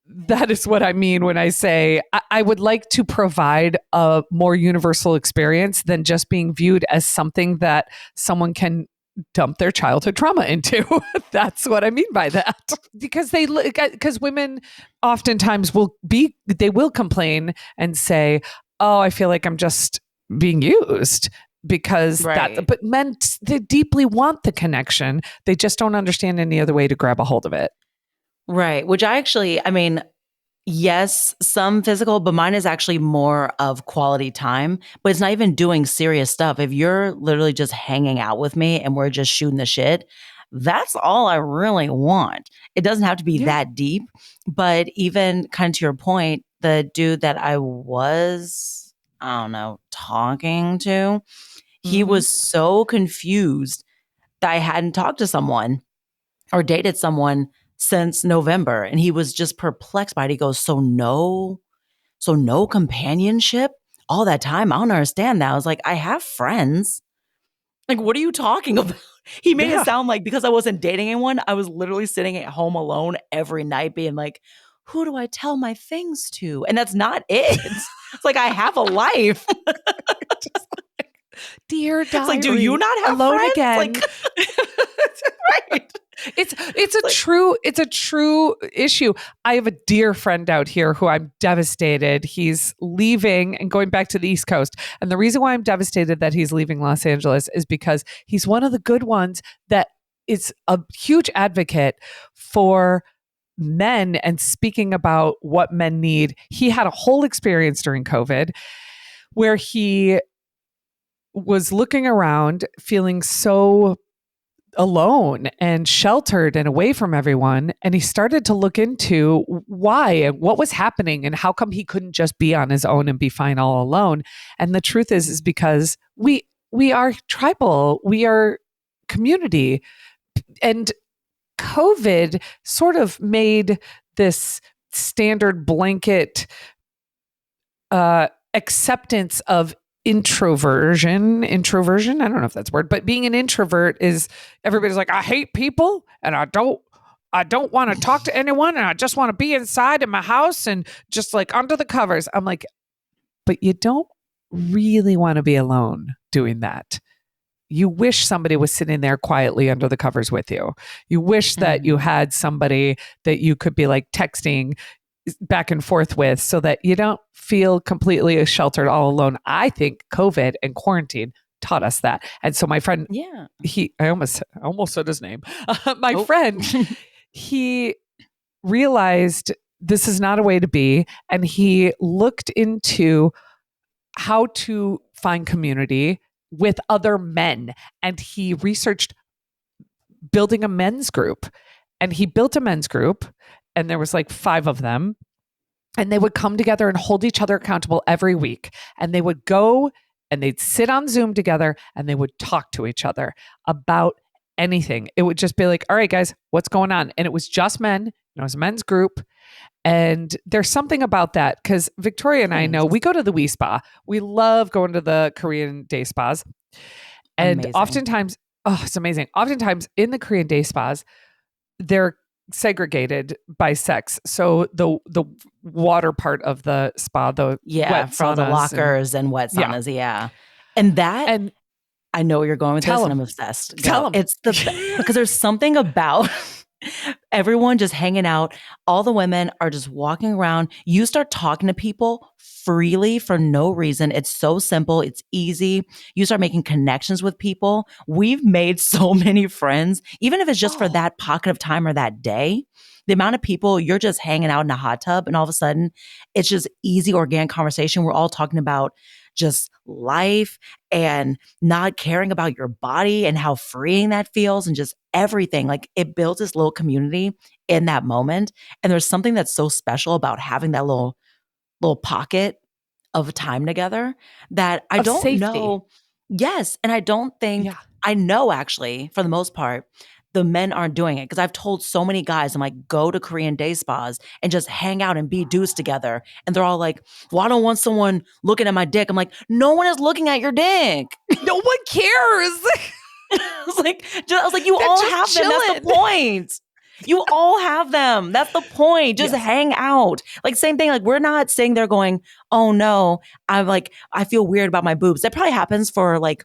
that is what I mean when I say I would like to provide a more universal experience than just being viewed as something that someone can dump their childhood trauma into. That's what I mean by that. Because women oftentimes will complain and say, "Oh, I feel like I'm just being used." Because but men, they deeply want the connection. They just don't understand any other way to grab a hold of it. Right. Which I mean, yes, some physical, but mine is actually more of quality time, but it's not even doing serious stuff. If you're literally just hanging out with me and we're just shooting the shit, that's all I really want. It doesn't have to be that deep, but even kind of to your point, the dude that I was, talking to, he was so confused that I hadn't talked to someone or dated someone since November. And he was just perplexed by it. He goes, so no companionship all that time. I don't understand that. I was like, I have friends. Like, what are you talking about? He made it sound like because I wasn't dating anyone, I was literally sitting at home alone every night being like, who do I tell my things to? And that's not it. It's like, I have a life. Dear diary, it's like, do you not have alone friends? Again? Like, right. It's a true issue. I have a dear friend out here who I'm devastated. He's leaving and going back to the East Coast. And the reason why I'm devastated that he's leaving Los Angeles is because he's one of the good ones that is a huge advocate for men and speaking about what men need. He had a whole experience during COVID where he was looking around feeling so alone and sheltered and away from everyone. And he started to look into why and what was happening and how come he couldn't just be on his own and be fine all alone. And the truth is because we are tribal, we are community. And COVID sort of made this standard blanket acceptance of introversion. I don't know if that's a word, but being an introvert is everybody's like, I hate people and I don't want to talk to anyone and I just want to be inside in my house and just like under the covers. I'm like, but you don't really want to be alone doing that. You wish somebody was sitting there quietly under the covers with you. You wish that you had somebody that you could be like texting back and forth with so that you don't feel completely sheltered all alone. I think COVID and quarantine taught us that. And so my friend, I almost said his name. My friend, he realized this is not a way to be. And he looked into how to find community with other men. And he researched building a men's group. And he built a men's group. And there was like 5 of them. And they would come together and hold each other accountable every week. And they would go and they'd sit on Zoom together and they would talk to each other about anything. It would just be like, all right, guys, what's going on? And it was just men. It was a men's group. And there's something about that because Victoria and I know we go to the Wee Spa. We love going to the Korean day spas. And oftentimes, it's amazing. Oftentimes in the Korean day spas, they're segregated by sex. So the water part of the spa, the wet for the lockers and wet saunas, and that, and I know where you're going with this, and I'm obsessed. Tell them it's because there's something about everyone just hanging out. All the women are just walking around. You start talking to people freely for no reason. It's so simple. It's easy. You start making connections with people. We've made so many friends, even if it's just for that pocket of time or that day. The amount of people you're just hanging out in a hot tub and all of a sudden it's just easy, organic conversation. We're all talking about just life and not caring about your body and how freeing that feels and just everything. Like it builds this little community in that moment. And there's something that's so special about having that little pocket of time together that I don't know. Yes. And I don't think, I know actually for the most part the men aren't doing it. Because I've told so many guys, I'm like, go to Korean day spas and just hang out and be dudes together. And they're all like, well, I don't want someone looking at my dick. I'm like, no one is looking at your dick. No one cares. I was like, you all have them. That's the point. You all have them. That's the point. Just hang out. Like, same thing. Like, we're not sitting there going, oh no, I feel weird about my boobs. That probably happens for like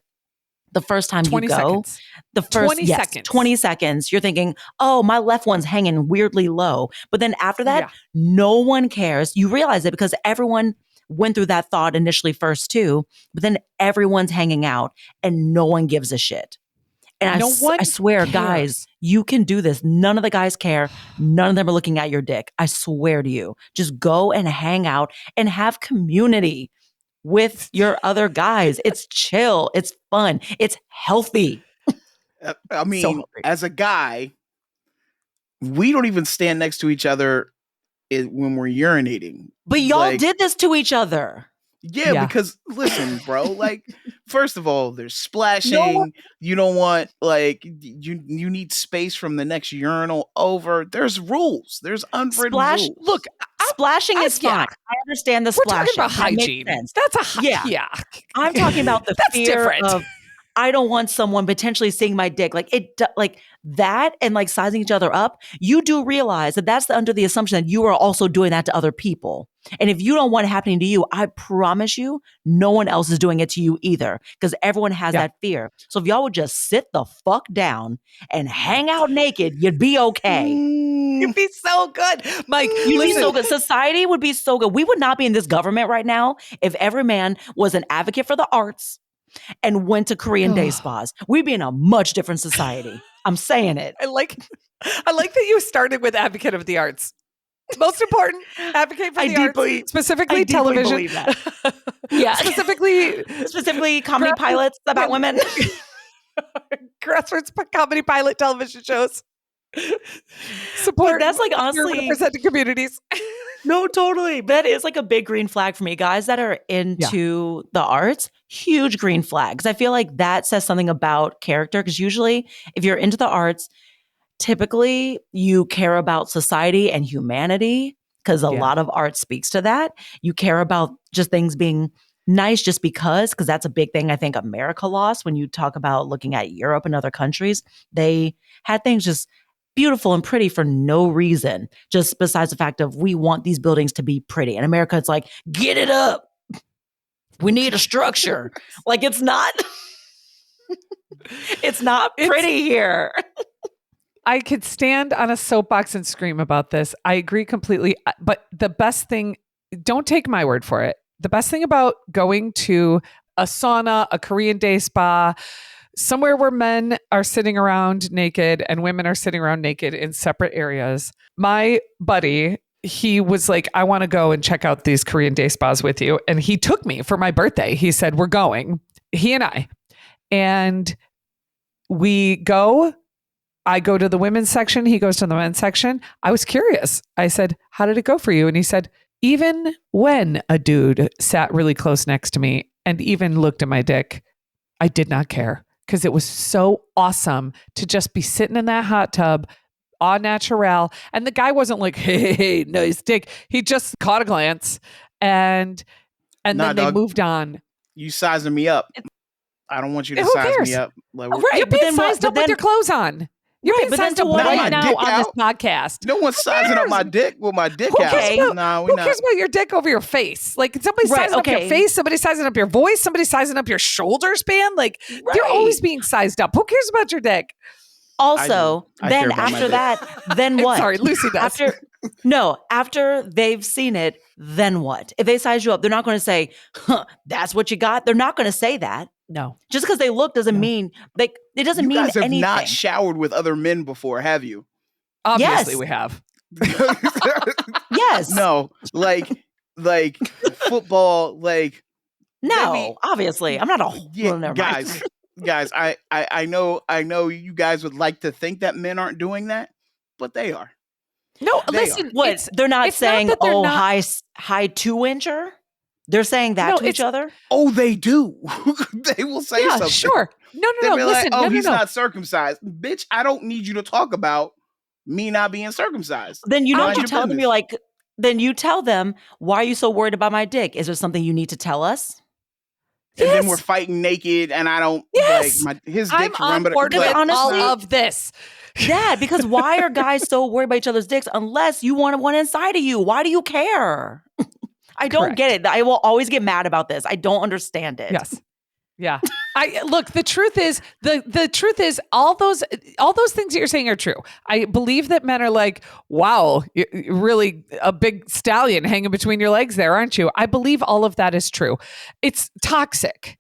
the first time you go. Seconds. The first 20 seconds. You're thinking, oh, my left one's hanging weirdly low. But then after that, no one cares. You realize it because everyone went through that thought initially first too, but then everyone's hanging out and no one gives a shit. And I swear, cares. Guys, you can do this. None of the guys care. None of them are looking at your dick. I swear to you. Just go and hang out and have community with your other guys. It's chill. It's fun. It's healthy. I mean, as a guy, we don't even stand next to each other when we're urinating. But y'all did this to each other. Yeah, because listen, bro, like, first of all, there's splashing. You don't want, like, you need space from the next urinal over. There's rules. There's unwritten rules. Look, splashing is fine. I understand the splashing. We're talking about hygiene. That's I'm talking about the fear of, I don't want someone potentially seeing my dick. Like that and like sizing each other up. You do realize that that's under the assumption that you are also doing that to other people. And if you don't want it happening to you, I promise you, no one else is doing it to you either, because everyone has that fear. So if y'all would just sit the fuck down and hang out naked, you'd be okay. You'd be so good. Mike, you'd be so good. Society would be so good. We would not be in this government right now if every man was an advocate for the arts and went to Korean day spas. We'd be in a much different society. I'm saying it. I like that you started with advocate of the arts. Most important, advocate for the arts, specifically television. Yeah, specifically comedy pilots about women. Grassroots comedy pilot television shows. Support. But that's like honestly representing communities. No, totally. That is like a big green flag for me. Guys that are into the arts, huge green flags. I feel like that says something about character, because usually if you're into the arts, typically you care about society and humanity, because a lot of art speaks to that. You care about just things being nice just because that's a big thing I think America lost when you talk about looking at Europe and other countries. They had things just beautiful and pretty for no reason, just besides the fact of we want these buildings to be pretty. In America, it's like, get it up. We need a structure. Like, it's not pretty here. I could stand on a soapbox and scream about this. I agree completely. But the best thing, don't take my word for it. The best thing about going to a sauna, a Korean day spa, somewhere where men are sitting around naked and women are sitting around naked in separate areas. My buddy, he was like, I want to go and check out these Korean day spas with you. And he took me for my birthday. He said, we're going, he and I. And we go. I go to the women's section. He goes to the men's section. I was curious. I said, how did it go for you? And he said, even when a dude sat really close next to me and even looked at my dick, I did not care, because it was so awesome to just be sitting in that hot tub, au naturel. And the guy wasn't like, hey, nice dick. He just caught a glance and then they moved on. You sizing me up. I don't want you to size me up. Like, right, you're being sized up with your clothes on. You're being sized up right now on this podcast. No one's sizing up my dick with my dick out. Who cares about your dick over your face? Like, somebody's sizing up your face, somebody's sizing up your voice, somebody's sizing up your shoulder span. Like, you're always being sized up. Who cares about your dick? Also, then after that, then what? Sorry, Lucy does. After they've seen it, then what? If they size you up, they're not going to say, that's what you got. They're not going to say that. No. Just because they look doesn't mean, like, it doesn't mean anything. You guys have not showered with other men before, have you? Obviously we have. Yes. No, like football, like. No, obviously. I'm not a guys, I know you guys would like to think that men aren't doing that, but they are. No, listen. What? They're not saying, high 2-incher? They're saying that to each other? Oh, they do. They will say something. Sure. No. Listen, like, he's not circumcised. Bitch, I don't need you to talk about me not being circumcised. Then you tell them, then you tell them, why are you so worried about my dick? Is there something you need to tell us? And then we're fighting naked, and I don't his dick's I'm on board with all of this. Yeah, because why are guys so worried about each other's dicks unless you want one inside of you? Why do you care? I don't get it. I will always get mad about this. I don't understand it. Yes. Yeah. Look, the truth is all those things that you're saying are true. I believe that men are like, wow, you're really a big stallion hanging between your legs there, aren't you? I believe all of that is true. It's toxic.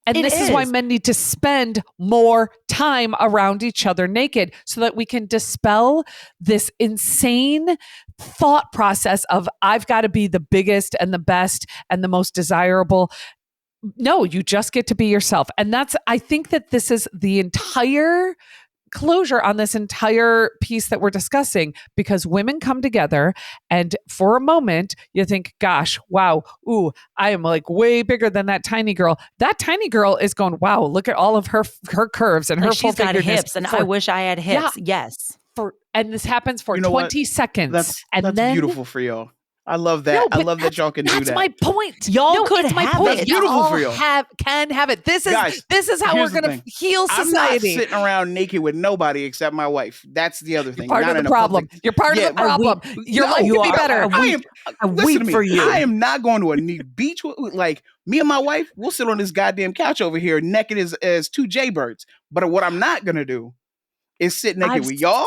And this is why men need to spend more time around each other naked so that we can dispel this insane thought process of I've got to be the biggest and the best and the most desirable. No, you just get to be yourself. And I think that this is the entire closure on this entire piece that we're discussing, because women come together and for a moment you think, gosh, wow, ooh, I am like way bigger than that tiny girl. That tiny girl is going, wow, look at all of her curves and her she's got hips and I wish I had hips. Yeah, yes. And this happens for 20 seconds. That's beautiful for y'all. I love that. I love that y'all can do that. That's my point. Y'all could have it. That's beautiful for y'all. Can have it. This is how we're going to heal society. I'm not sitting around naked with nobody except my wife. That's the other thing. You're part of the problem. You're part of the problem. Your life could be better. I weep for you. I am not going to a beach. Like, me and my wife, we'll sit on this goddamn couch over here naked as two jaybirds. But what I'm not going to do is sit naked with y'all.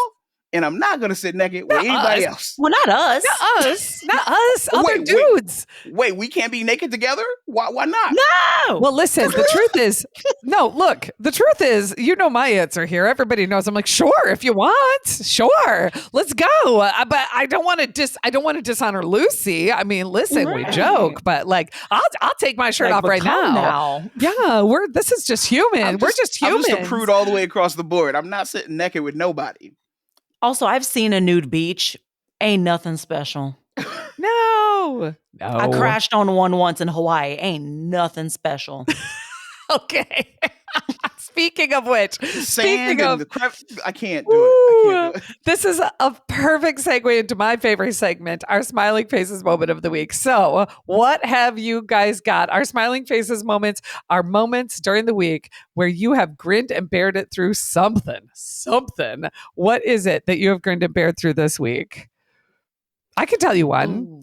And I'm not going to sit naked with anybody else. Well, not us. Not us. Other dudes. Wait, we can't be naked together? Why not? No. Well, listen, the truth is, the truth is, you know my answer here. Everybody knows. I'm like, sure, if you want, sure, let's go. But I don't want to dishonor Lucy. I mean, listen, we joke, but like, I'll take my shirt off right now. Yeah, this is just human. We're just humans. I'm just a prude all the way across the board. I'm not sitting naked with nobody. Also, I've seen a nude beach. Ain't nothing special. No. I crashed on one once in Hawaii. Ain't nothing special. Okay. Speaking of which, the crap, I can't do it. This is a perfect segue into my favorite segment, our Smiling Faces moment of the week. So what have you guys got? Our Smiling Faces moments are moments during the week where you have grinned and bared it through something. What is it that you have grinned and bared through this week? I can tell you one. Ooh.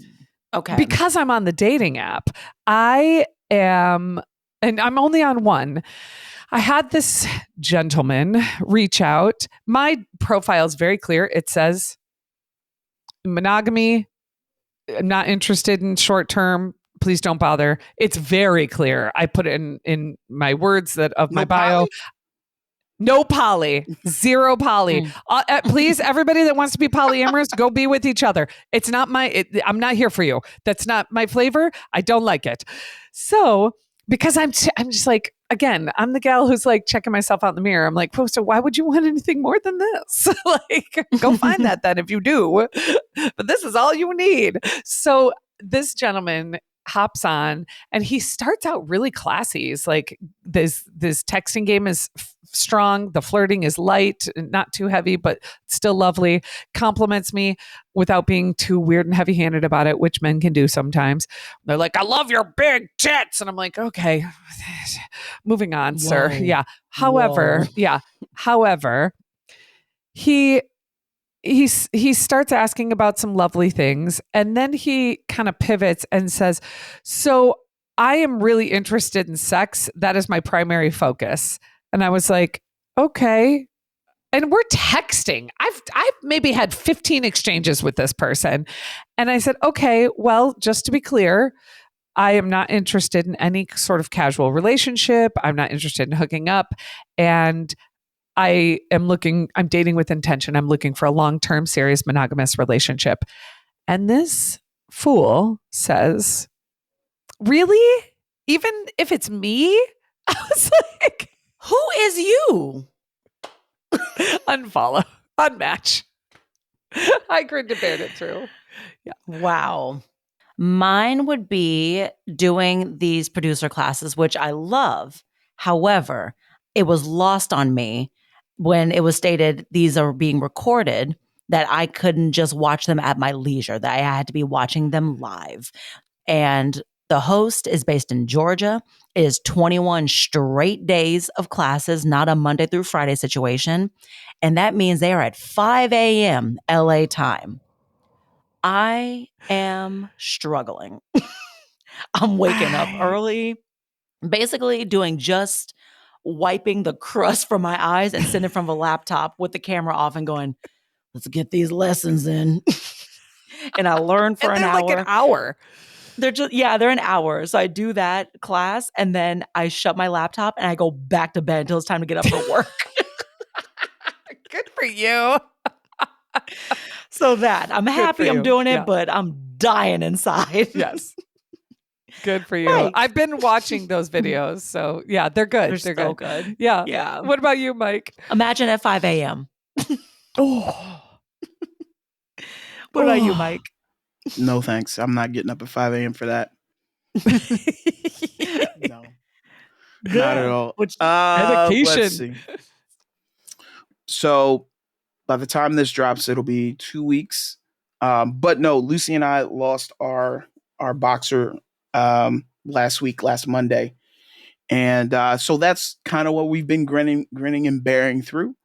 Okay. Because I'm on the dating app, I am, and I'm only on one. I had this gentleman reach out. My profile is very clear. It says monogamy. I'm not interested in short term. Please don't bother. It's very clear. I put it in my words of my bio. Poly? No poly, zero poly. Please, everybody that wants to be polyamorous, go be with each other. It's not I'm not here for you. That's not my flavor. I don't like it. So, because I'm just like, again, I'm the gal who's like checking myself out in the mirror. I'm like, so why would you want anything more than this? Like, go find that then if you do. But this is all you need. So this gentleman hops on and he starts out really classy. He's like, this texting game is strong. The flirting is light, not too heavy, but still lovely. Compliments me without being too weird and heavy handed about it, which men can do sometimes. They're like, I love your big tits. And I'm like, okay, moving on, Whoa. sir. Yeah. However, he starts asking about some lovely things, and then he kind of pivots and says, so I am really interested in sex. That is my primary focus. And I was like, okay. And we're texting. I've maybe had 15 exchanges with this person. And I said, okay, well, just to be clear, I am not interested in any sort of casual relationship. I'm not interested in hooking up. And I'm dating with intention. I'm looking for a long-term, serious, monogamous relationship. And this fool says, really? Even if it's me? I was like, who is you? Unfollow, unmatch. I grinned and bared it through. Yeah. Wow. Mine would be doing these producer classes, which I love. However, it was lost on me when it was stated these are being recorded, that I couldn't just watch them at my leisure, that I had to be watching them live. And the host is based in Georgia. It is 21 straight days of classes, not a Monday through Friday situation. And that means they are at 5 a.m. LA time. I am struggling. I'm waking up early, basically doing just wiping the crust from my eyes and sitting from a laptop with the camera off and going, let's get these lessons in. And I learn for an hour. Like an hour. They're an hour. So I do that class and then I shut my laptop and I go back to bed until it's time to get up for work. Good for you. So that I'm happy I'm doing it, but I'm dying inside. Yes. Good for you. Mike. I've been watching those videos. So yeah, they're good. They're so good. Yeah. Yeah. What about you, Mike? Imagine at 5 a.m. Oh. What about you, Mike? No, thanks. I'm not getting up at 5 a.m. for that. No. Not at all. Dedication. Let's see. So by the time this drops, it'll be 2 weeks. But no, Lucy and I lost our boxer last Monday. And so that's kind of what we've been grinning and bearing through.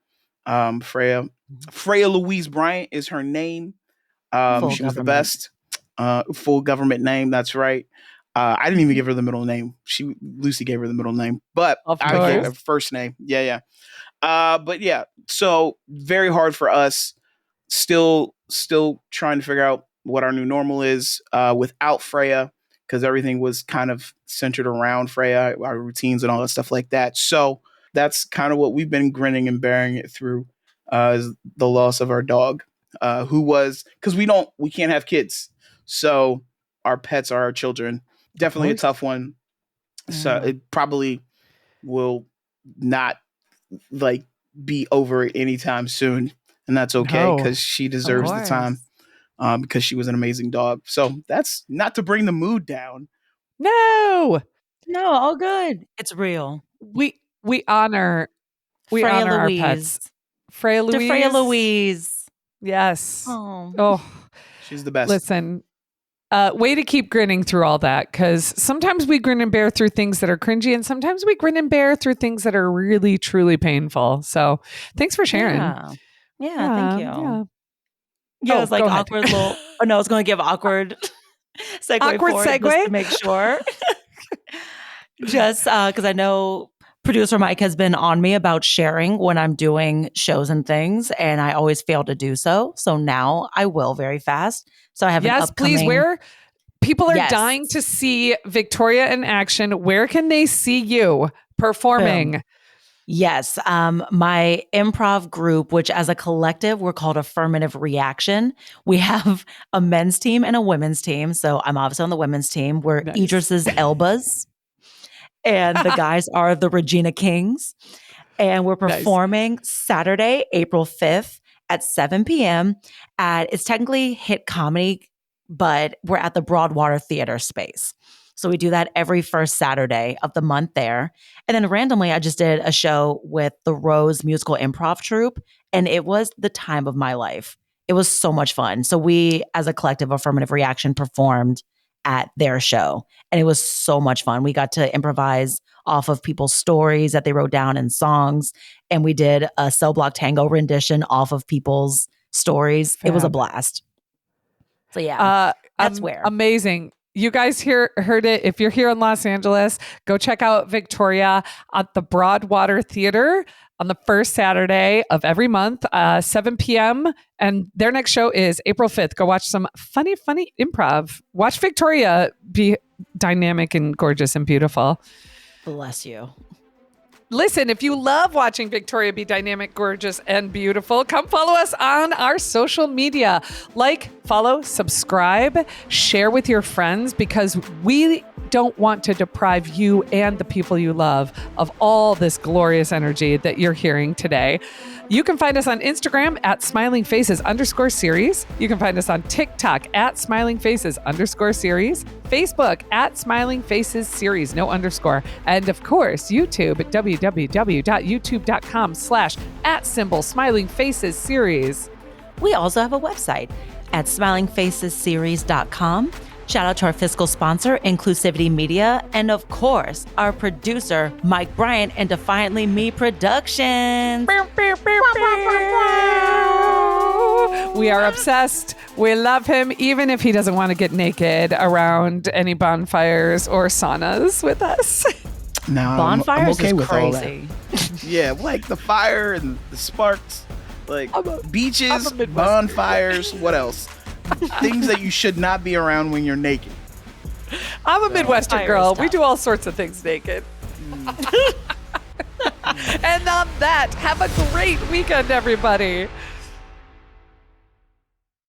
Freya Louise Bryant is her name. She was the best. Full government name. That's right. I didn't even give her the middle name. Lucy gave her the middle name, but I gave her first name. Yeah. But yeah, so very hard for us. Still trying to figure out what our new normal is without Freya, because everything was kind of centered around Freya, our routines and all that stuff like that. So that's kind of what we've been grinning and bearing it through, is the loss of our dog, who was, because we can't have kids. So our pets are our children. Definitely a tough one. So it probably will not like be over anytime soon. And that's okay, because she deserves the time, because she was an amazing dog. So that's not to bring the mood down. No, all good. It's real. We honor our pets. Freya Louise. Yes. Oh, she's the best. Listen, way to keep grinning through all that, because sometimes we grin and bear through things that are cringy, and sometimes we grin and bear through things that are really, truly painful. So thanks for sharing. Yeah, thank you. Yeah, it's like awkward little. Oh no, I was going to give awkward segue. Awkward segue just to make sure. Just because I know producer Mike has been on me about sharing when I'm doing shows and things, and I always fail to do so. So now I will very fast. So I have an upcoming. Please. Where people are dying to see Victoria in action, where can they see you performing? Boom. Yes. My improv group, which as a collective, we're called Affirmative Reaction. We have a men's team and a women's team. So I'm obviously on the women's team. We're Idris's Elbas. And the guys are the Regina Kings. And we're performing Saturday, April 5th at 7 p.m. It's technically Hit Comedy, but we're at the Broadwater Theater space. So we do that every first Saturday of the month there. And then randomly, I just did a show with the Rose Musical Improv Troupe, and it was the time of my life. It was so much fun. So we, as a collective Affirmative Reaction, performed at their show, and it was so much fun. We got to improvise off of people's stories that they wrote down in songs, and we did a Cell Block Tango rendition off of people's stories. It was a blast. So yeah, that's where. Amazing. You guys heard it. If you're here in Los Angeles, go check out Victoria at the Broadwater Theater on the first Saturday of every month, 7 p.m. And their next show is April 5th. Go watch some funny improv. Watch Victoria be dynamic and gorgeous and beautiful. Bless you. Listen, if you love watching Victoria be dynamic, gorgeous, and beautiful, come follow us on our social media. Like, follow, subscribe, share with your friends, because we don't want to deprive you and the people you love of all this glorious energy that you're hearing today. You can find us on Instagram at smilingfaces_series. You can find us on TikTok at smilingfaces_series. Facebook at smilingfaces_series, no underscore. And of course, YouTube at www.youtube.com/@smilingfacesseries. We also have a website at smilingfacesseries.com. Shout out to our fiscal sponsor, Inclusivity Media, and of course, our producer, Mike Bryant and Defiantly Me Productions. We are obsessed. We love him, even if he doesn't want to get naked around any bonfires or saunas with us. No, bonfires I'm okay is with crazy. All that. Yeah, like the fire and the sparks, like beaches, bonfires. What else? Things that you should not be around when you're naked. I'm a Midwestern girl. We do all sorts of things naked. And on that, have a great weekend, everybody.